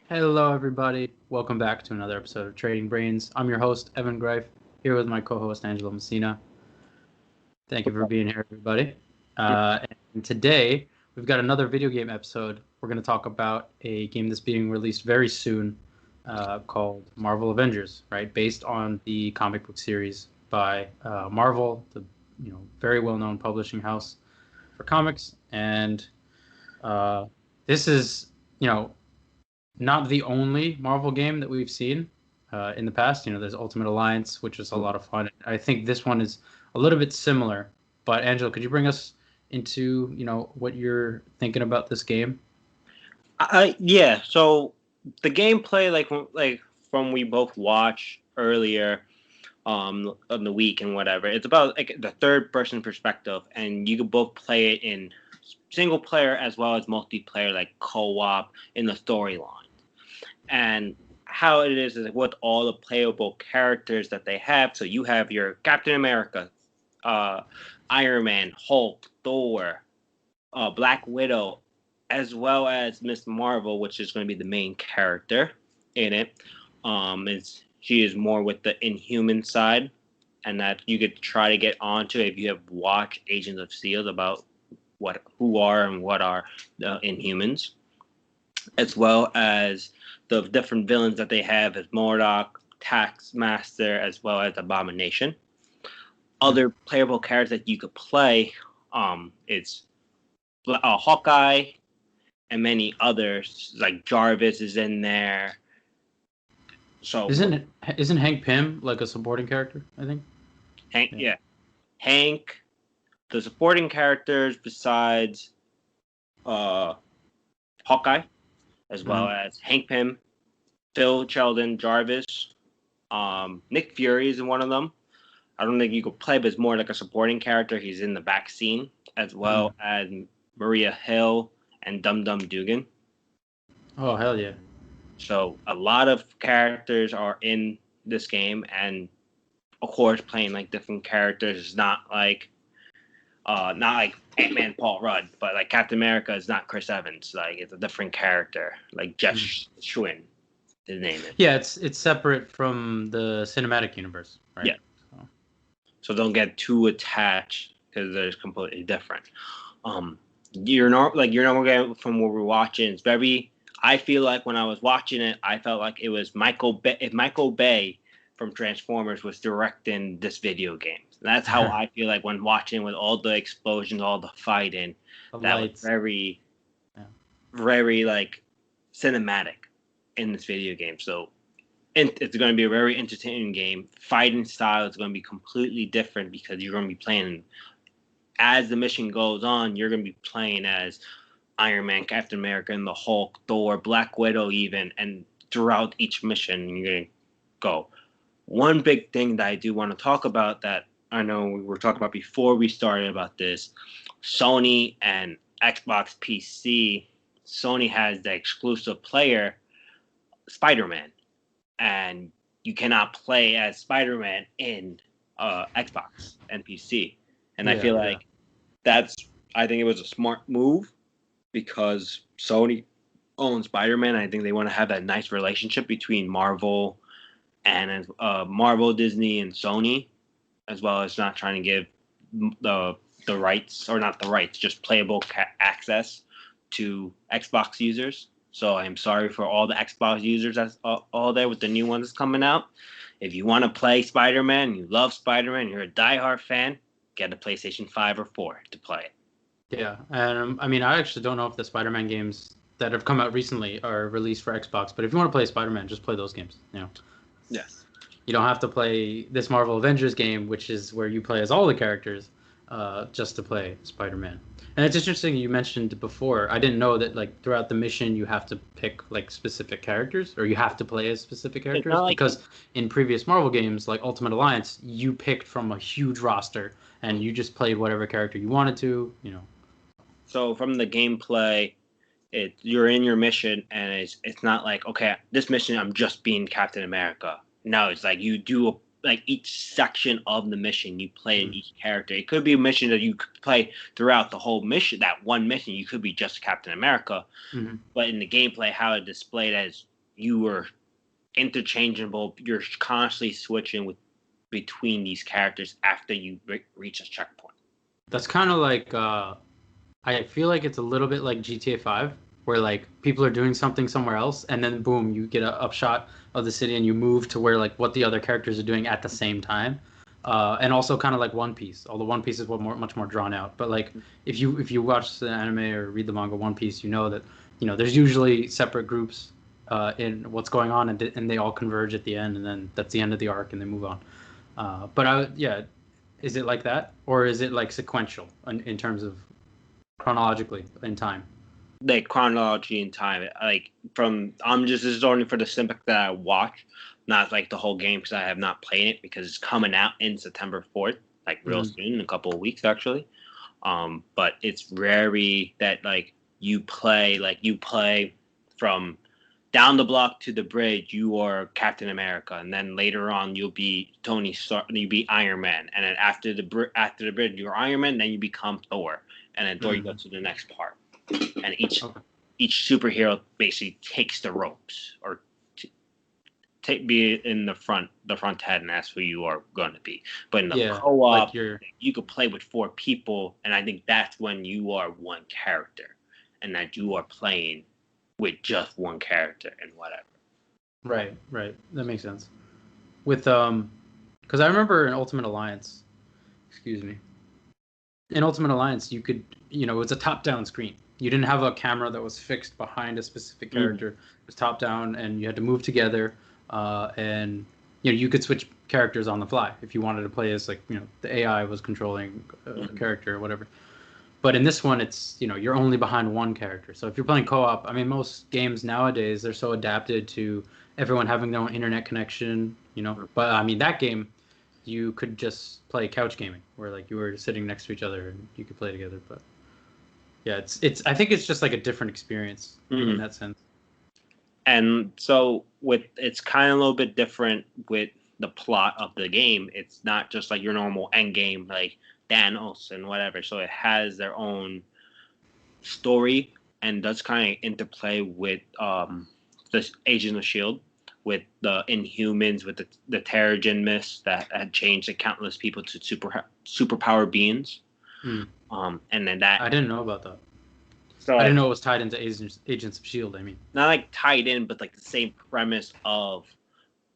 Hello, everybody. Welcome back to another episode of Trading Brains. I'm your host, Evan Greif, here with my co host, Angela Messina. Thank you for being here, everybody. And today, we've got another video game episode. We're going to talk about a game that's being released very soon called Marvel Avengers, right? Based on the comic book series by Marvel, the very well known publishing house for comics. And this is, you know, not the only Marvel game that we've seen in the past. There's Ultimate Alliance, which was a lot of fun. I think this one is a little bit similar. But Angela, could you bring us into what you're thinking about this game? Yeah. So the gameplay, like from we both watched earlier, on the week and whatever. It's about like the third person perspective, and you can both play it in single player as well as multiplayer, like co-op in the storyline. And how it is like with all the playable characters that they have. So you have your Captain America, Iron Man, Hulk, Thor, Black Widow, as well as Miss Marvel, which is going to be the main character in it. She is more with the Inhuman side, and that you could try to get onto if you have watched Agents of S.H.I.E.L.D. about who are and what are the Inhumans, as well as the different villains that they have as MODOK, Taskmaster, as well as Abomination. Other playable characters that you could play, it's Hawkeye, and many others like Jarvis is in there. So isn't Hank Pym like a supporting character? I think Hank. The supporting characters besides Hawkeye, as well as Hank Pym, Phil Sheldon, Jarvis, Nick Fury is one of them. I don't think you could play, but it's more like a supporting character. He's in the back scene, as well as Maria Hill and Dum Dum Dugan. Oh, hell yeah. So a lot of characters are in this game, and of course, playing like different characters is not like Ant-Man Paul Rudd, but like Captain America is not Chris Evans. Like it's a different character, like Jeff Schwinn, his name is. Yeah, it's separate from the cinematic universe, right? Yeah. So don't get too attached because they're completely different. You're not getting from what we're watching. It's very. I feel like when I was watching it, I felt like it was Michael Bay. If Michael Bay from Transformers was directing this video game, that's how I feel like when watching, with all the explosions, all the fighting. That was very, very like cinematic in this video game. So it's going to be a very entertaining game. Fighting style is going to be completely different because you're going to be playing, as the mission goes on, you're going to be playing as Iron Man, Captain America, and the Hulk, Thor, Black Widow even, and throughout each mission, you're going to go. One big thing that I do want to talk about that I know we were talking about before we started about this, Sony and Xbox PC, Sony has the exclusive player, Spider-Man, and you cannot play as Spider-Man in Xbox and PC. And I feel like I think it was a smart move because Sony owns Spider-Man. I think they want to have that nice relationship between Marvel and Marvel, Disney, and Sony, as well as not trying to give the rights, or not the rights, just playable access to Xbox users. So I'm sorry for all the Xbox users that's all there with the new ones coming out. If you want to play Spider-Man, you love Spider-Man, you're a diehard fan, get a PlayStation 5 or 4 to play it. Yeah, and I mean, I actually don't know if the Spider-Man games that have come out recently are released for Xbox, but if you want to play Spider-Man, just play those games. Yes. You don't have to play this Marvel Avengers game, which is where you play as all the characters, just to play Spider-Man. And it's interesting you mentioned before. I didn't know that like throughout the mission you have to pick like specific characters, or you have to play as specific characters. Because in previous Marvel games, like Ultimate Alliance, you picked from a huge roster and you just played whatever character you wanted to. So from the gameplay, you're in your mission, and it's not like, okay, this mission I'm just being Captain America. No, it's like you do like each section of the mission, you play in each character. It could be a mission that you could play throughout the whole mission. That one mission, you could be just Captain America. But in the gameplay, how it displayed as you were interchangeable. You're constantly switching between these characters after you reach a checkpoint. That's kind of like I feel like it's a little bit like GTA 5, where like people are doing something somewhere else, and then boom, you get a upshot of the city, and you move to where like what the other characters are doing at the same time. And also kind of like One Piece, although One Piece is much more drawn out. But like if you watch the anime or read the manga One Piece, you know that there's usually separate groups in what's going on, and they all converge at the end, and then that's the end of the arc, and they move on. Yeah, is it like that, or is it like sequential in terms of chronologically in time? Like chronology in time, like from this is only for the Symphonic that I watch, not like the whole game because I have not played it because it's coming out in September 4th, like real soon, in a couple of weeks actually. But it's very that like you play from down the block to the bridge, you are Captain America, and then later on you'll be Tony Stark, you'll be Iron Man, and then after the bridge you're Iron Man, then you become Thor, and then Thor you go to the next part, and each superhero basically takes the ropes or be in the front head, and that's who you are going to be. But in the co-op, like you could play with 4 people, and I think that's when you are one character, and that you are playing with just one character and whatever. Right. That makes sense. With because I remember in Ultimate Alliance, in Ultimate Alliance, you could, it's a top-down screen. You didn't have a camera that was fixed behind a specific character. It was top-down, and you had to move together. And you could switch characters on the fly if you wanted to play as the AI was controlling a character or whatever. But in this one, it's you're only behind one character. So if you're playing co-op, I mean, most games nowadays they're so adapted to everyone having their own internet connection. But I mean that game, you could just play couch gaming where like you were sitting next to each other and you could play together. But yeah, it's I think it's just like a different experience in that sense. And so it's kind of a little bit different with the plot of the game. It's not just like your normal end game, like Thanos and whatever. So it has their own story and does kind of interplay with the Agents of S.H.I.E.L.D., with the Inhumans, with the Terrigen Mist that had changed the countless people to superpower beings. And then that I didn't know about that. So I didn't know it was tied into Agents of S.H.I.E.L.D. I mean, not like tied in, but like the same premise of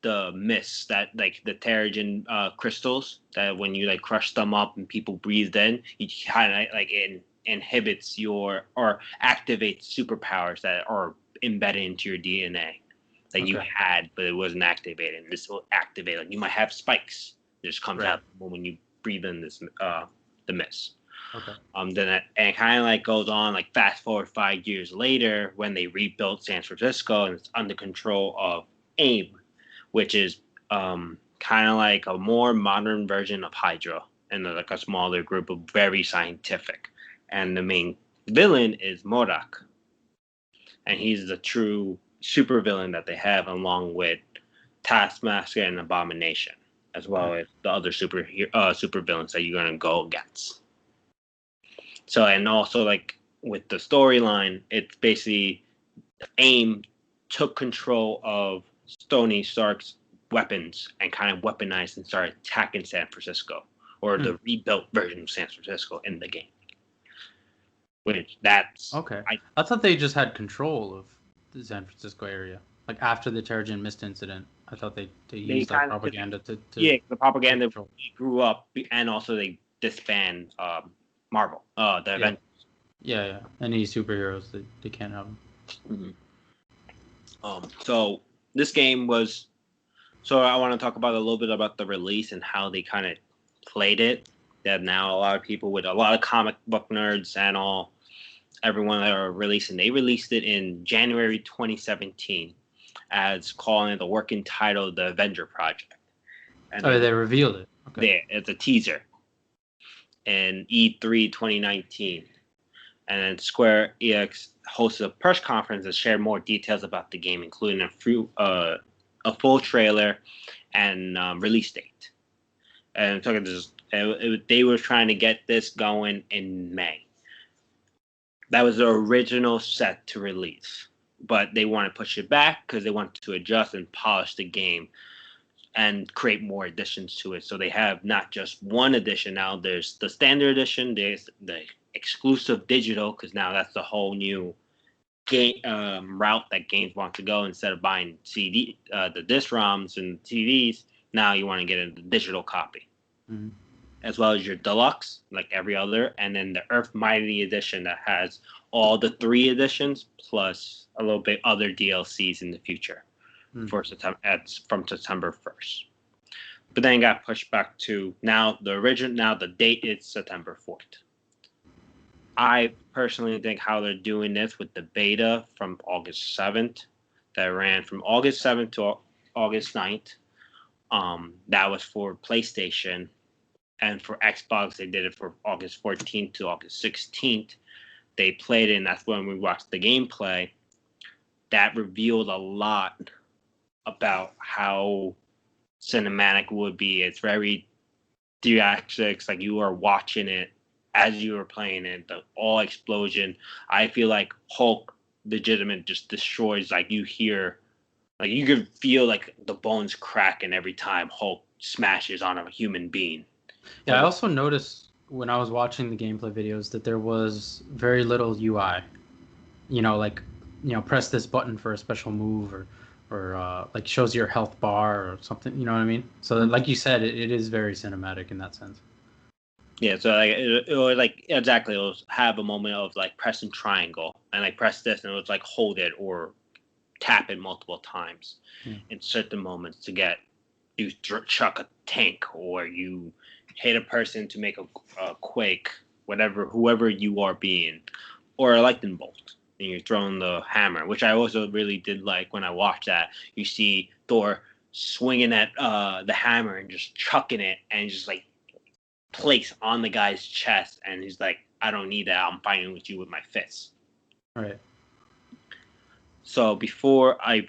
the mists that like the Terrigen crystals that when you like crush them up and people breathed in, you kind of like it inhibits or activates superpowers that are embedded into your DNA that you had, but it wasn't activated. And this will activate. Like you might have spikes. It just comes out when you breathe in this the mist. Then it kind of like goes on, like fast forward 5 years later when they rebuilt San Francisco and it's under control of AIM, which is kind of like a more modern version of Hydra and like a smaller group of very scientific. And the main villain is MODOK, and he's the true super villain that they have, along with Taskmaster and Abomination, as well as the other super villains that you're gonna go against. So, and also like with the storyline, it's basically AIM took control of Tony Stark's weapons and kind of weaponized and started attacking San Francisco, or the rebuilt version of San Francisco in the game. Which that's okay. I thought they just had control of the San Francisco area. Like after the Terrigen Mist incident, I thought they used that propaganda to the propaganda grew up, and also they disband Marvel, the Avengers. Yeah. Any superheroes they can't have them. So this game was. So I want to talk about a little bit about the release and how they kind of played it. That now a lot of people with a lot of comic book nerds and everyone that are releasing, they released it in January 2017 as calling it the working title, The Avenger Project. And they revealed it. Okay. It's a teaser in E3 2019. And then Square EX hosted a press conference that shared more details about the game, including a full trailer and release date. And they were trying to get this going in May. That was the original set to release. but they want to push it back because they want to adjust and polish the game and create more additions to it. So they have not just one edition now. There's the standard edition. There's the exclusive digital, because now that's the whole new game route that games want to go. Instead of buying the disc ROMs and TVs, now you want to get a digital copy, as well as your deluxe, like every other, and then the Earth Mighty edition that has all the 3 editions plus a little bit other DLCs in the future. For September, from September 1st. But then it got pushed back to now the date is September 4th. I personally think how they're doing this with the beta from August 7th, that ran from August 7th to August 9th. That was for PlayStation, and for Xbox they did it for August 14th to August 16th. They played it, and that's when we watched the gameplay. That revealed a lot about how cinematic it would be. It's very theatrics, like you are watching it as you were playing it, the all explosion. I feel like Hulk legitimate just destroys, like you hear, like you could feel like the bones cracking every time Hulk smashes on a human being. Yeah, I also noticed when I was watching the gameplay videos that there was very little UI. Press this button for a special move, or like shows your health bar or something. You know what I mean? So like you said, it is very cinematic in that sense. Yeah, so like it was like exactly, it was have a moment of like pressing triangle and like press this, and it was like hold it or tap it multiple times in certain moments to get you chuck a tank, or you hit a person to make a quake, whoever you are being, or a lightning bolt, and you're throwing the hammer, which I also really did like when I watched that. You see Thor swinging at the hammer and just chucking it, and just like place on the guy's chest, and he's like, I don't need that, I'm fighting with you with my fists. Right. So before I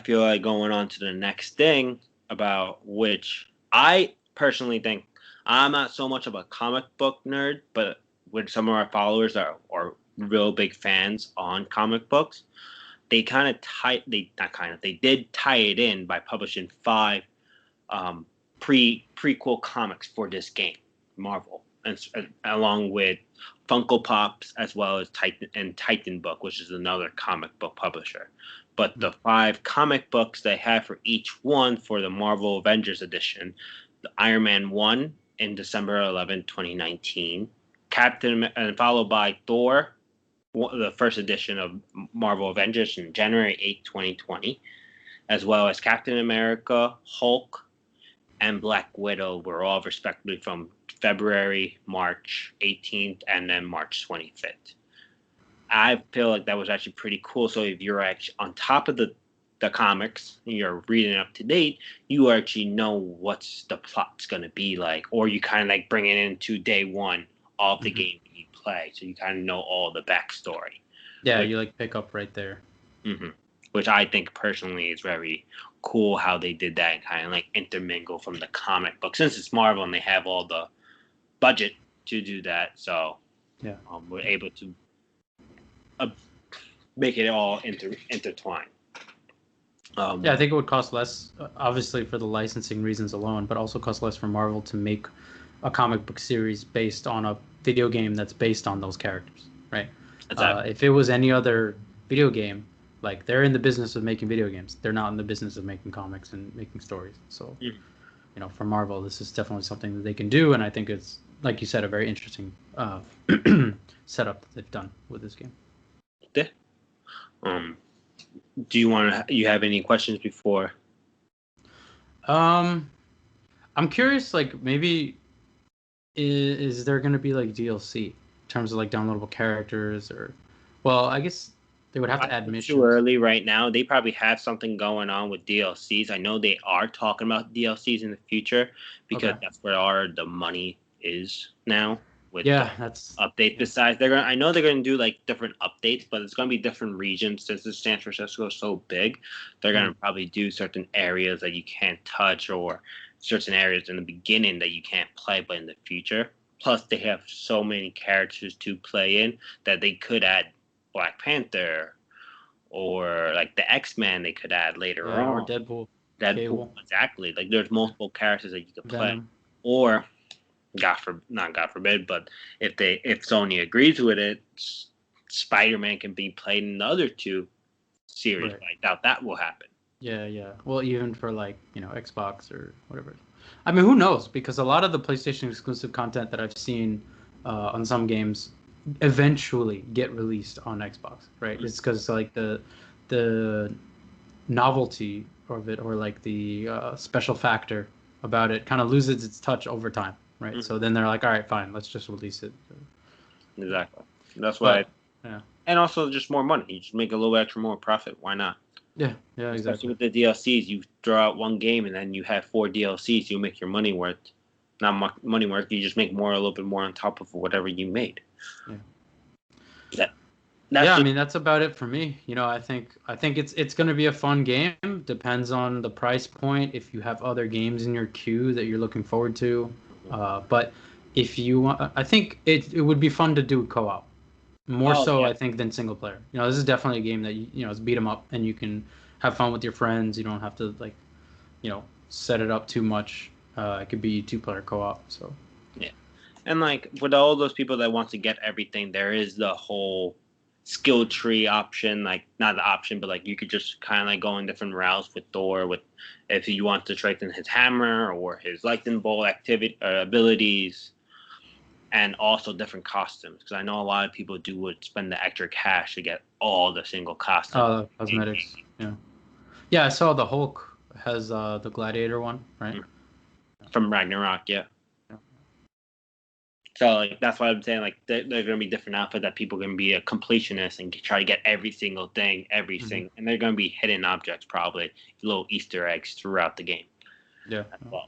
feel like going on to the next thing, about which I personally think, I'm not so much of a comic book nerd, but with some of our followers that are real big fans on comic books, they they did tie it in by publishing 5 prequel comics for this game, Marvel, and along with Funko Pops, as well as Titan Book, which is another comic book publisher. But the 5 comic books they have for each one for the Marvel Avengers edition: the Iron Man 1 in December 11, 2019, and followed by Thor, the first edition of Marvel Avengers, in January 8, 2020, as well as Captain America, Hulk, and Black Widow were all respectively from February, March 18th, and then March 25th. I feel like that was actually pretty cool. So if you're actually on top of the comics and you're reading up to date, you actually know what's the plot's going to be like, or you kind of like bring it into day one of the game that you play. So you kind of know all the backstory. Yeah, you like pick up right there. Which I think personally is very cool how they did that, and kind of like intermingle from the comic book, since it's Marvel and they have all the budget to do that. So yeah, we're able to make it all intertwined. Yeah, I think it would cost less, obviously for the licensing reasons alone, but also cost less for Marvel to make a comic book series based on a video game that's based on those characters, right? Exactly. If it was any other video game, like, they're in the business of making video games, they're not in the business of making comics and making stories. So, for Marvel, this is definitely something that they can do, and I think it's, like you said, a very interesting setup that they've done with this game. Yeah. Do you have any questions before? I'm curious, like, maybe is there going to be like DLC in terms of like downloadable characters, or, well, I guess they would have to add missions. Too early right now. They probably have something going on with DLCs. I know they are talking about DLCs in the future, because that's where the money is now. With that's update. Besides, I know they're gonna do like different updates, but it's gonna be different regions. Since the San Francisco is so big, they're gonna probably do certain areas that you can't touch, or certain areas in the beginning that you can't play, but in the future. Plus, they have so many characters to play in that they could add Black Panther, or like the X-Men they could add later Yeah, or on. Deadpool. Deadpool, Cable. exactly. Like there's multiple characters that you could play, Venom. or not God forbid, but if Sony agrees with it, Spider-Man can be played in the other two series. Right. But I doubt that will happen. Yeah. Well, even for like, Xbox or whatever. I mean, who knows? Because a lot of the PlayStation exclusive content that I've seen on some games eventually get released on Xbox, right? Mm-hmm. It's because like the novelty of it, or like the special factor about it kind of loses its touch over time, right? Mm-hmm. So then they're like, all right, fine, let's just release it. Exactly. That's why. Yeah. And also just more money. You just make a little extra more profit. Why not? Yeah, Especially exactly. with the DLCs, you throw out one game and then you have 4 DLCs. You make your money worth. Not money worth. You just make a little bit more on top of whatever you made. Yeah. I mean, that's about it for me. I think it's going to be a fun game. Depends on the price point. If you have other games in your queue that you're looking forward to, but if you want, I think it would be fun to do co-op. More so, I think, than single player. This is definitely a game that it's beat 'em up, and you can have fun with your friends. You don't have to set it up too much. It could be 2-player co-op. So yeah, and like with all those people that want to get everything, there is the whole skill tree option. Like not the option, but like you could just kind of like go in different routes with Thor. With if you want to strengthen his hammer or his lightning bolt abilities. And also different costumes, because I know a lot of people would spend the extra cash to get all the single costumes. Cosmetics. Yeah. I saw the Hulk has the Gladiator one, right? From Ragnarok, yeah. So like that's why I'm saying like they're going to be different outfits that people can be a completionist and try to get every single thing, everything, and they're going to be hidden objects, probably little Easter eggs throughout the game. Yeah. As well.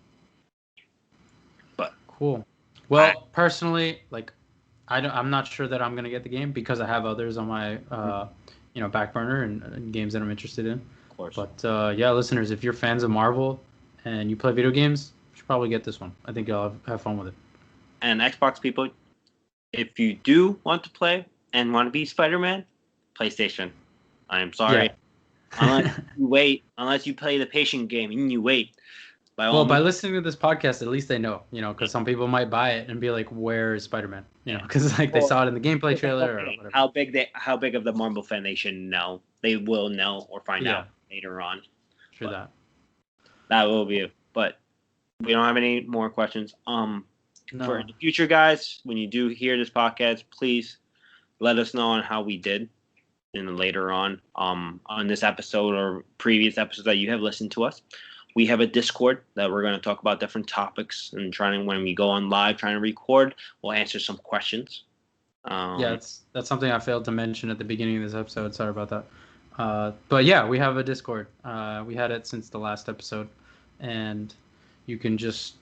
But cool. Well, personally, like, I'm not sure that I'm gonna get the game because I have others on my back burner and games that I'm interested in. Of course. But yeah, listeners, if you're fans of Marvel and you play video games, you should probably get this one. I think you'll have fun with it. And Xbox people, if you do want to play and want to be Spider-Man, PlayStation. I am sorry. Yeah. Unless you play the patient game and you wait. By listening to this podcast, at least they know, because some people might buy it and be like, "Where is Spider-Man?" Because like they saw it in the gameplay trailer or whatever. How big of the Marvel fan they should know. They will know or find out later on. True that. That will be it. But we don't have any more questions. No. For the future, guys, when you do hear this podcast, please let us know on how we did in later on this episode or previous episodes that you have listened to us. We have a Discord that we're going to talk about different topics and when we go on live, trying to record, we'll answer some questions. That's something I failed to mention at the beginning of this episode. Sorry about that. But yeah, we have a Discord. We had it since the last episode, and you can just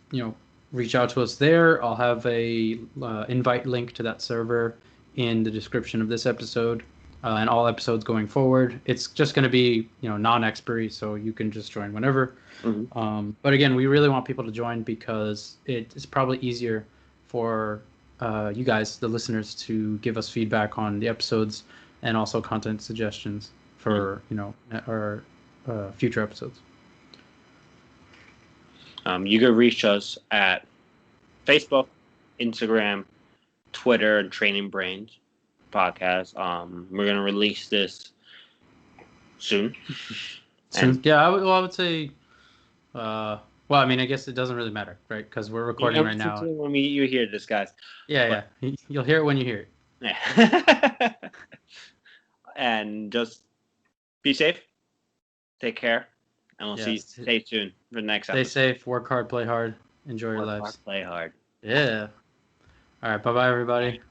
reach out to us there. I'll have a invite link to that server in the description of this episode. And all episodes going forward. It's just going to be, non-expiry, so you can just join whenever. Mm-hmm. But again, we really want people to join because it's probably easier for you guys, the listeners, to give us feedback on the episodes and also content suggestions for, our future episodes. You can reach us at Facebook, Instagram, Twitter, and Training Brains podcast. We're gonna release this soon. Yeah, I would say. Well, I mean, I guess it doesn't really matter, right? Because we're recording right now. When you hear this, guys. Yeah. You'll hear it when you hear it. Yeah. And just be safe. Take care, and we'll see. Stay tuned for the next episode. Stay safe. Work hard. Play hard. Enjoy your lives. Play hard. Yeah. All right. Bye, everybody.